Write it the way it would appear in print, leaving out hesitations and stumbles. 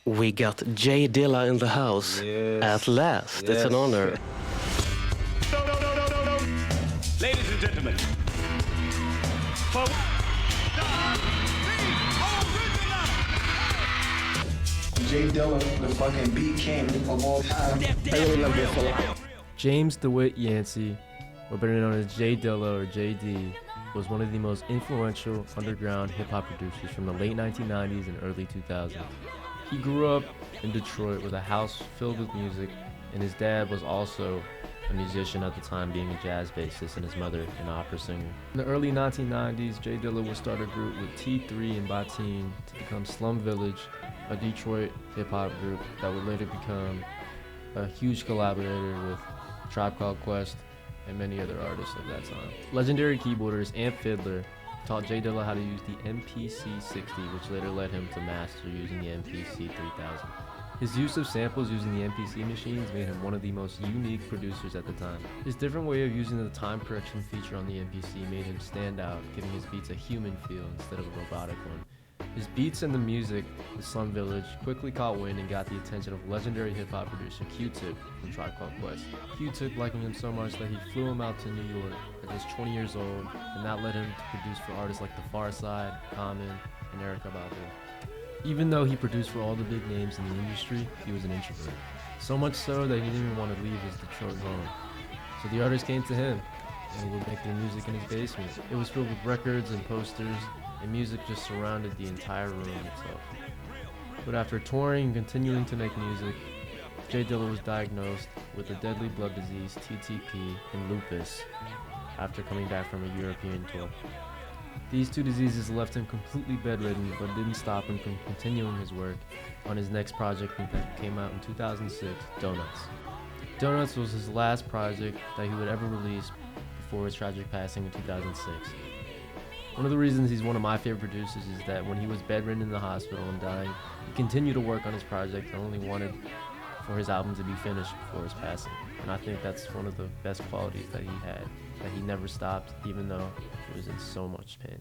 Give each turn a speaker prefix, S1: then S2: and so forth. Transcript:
S1: We got J Dilla in the house.
S2: Yes.
S1: At last. It's an
S2: Yes.
S1: honor.
S3: Ladies and gentlemen, for
S4: J Dilla, the fucking beat king of all time.
S1: I really love this a lot.
S5: James DeWitt Yancey, or better known as J Dilla or JD, was one of the most influential underground hip-hop producers from the late 1990s and early 2000s. He grew up in Detroit with a house filled with music, and his dad was also a musician at the time, being a jazz bassist, and his mother an opera singer. In the early 1990s, J Dilla would start a group with T3 and Bateen to become Slum Village, a Detroit hip-hop group that would later become a huge collaborator with Tribe Called Quest and many other artists of that time. Legendary keyboardist Amp Fiddler taught J Dilla how to use the MPC-60, which later led him to master using the MPC-3000. His use of samples using the MPC machines made him one of the most unique producers at the time. His different way of using the time correction feature on the MPC made him stand out, giving his beats a human feel instead of a robotic one. His beats and the music, the Slum Village, quickly caught wind and got the attention of legendary hip-hop producer Q-Tip from Tribe Called Quest. Q-Tip liked him so much that he flew him out to New York at just 20 years old, and that led him to produce for artists like The Pharcyde, Common, and Erykah Badu. Even though he produced for all the big names in the industry, he was an introvert. So much so that he didn't even want to leave his Detroit home. So the artists came to him, and would make their music in his basement. It was filled with records and posters, and music just surrounded the entire room itself. But after touring and continuing to make music, J Dilla was diagnosed with a deadly blood disease, TTP, and lupus, after coming back from a European tour. These two diseases left him completely bedridden, but didn't stop him from continuing his work on his next project that came out in 2006, Donuts. Donuts was his last project that he would ever release before his tragic passing in 2006. One of the reasons he's one of my favorite producers is that when he was bedridden in the hospital and dying, he continued to work on his project and only wanted for his album to be finished before his passing. And I think that's one of the best qualities that he had, that he never stopped even though he was in so much pain.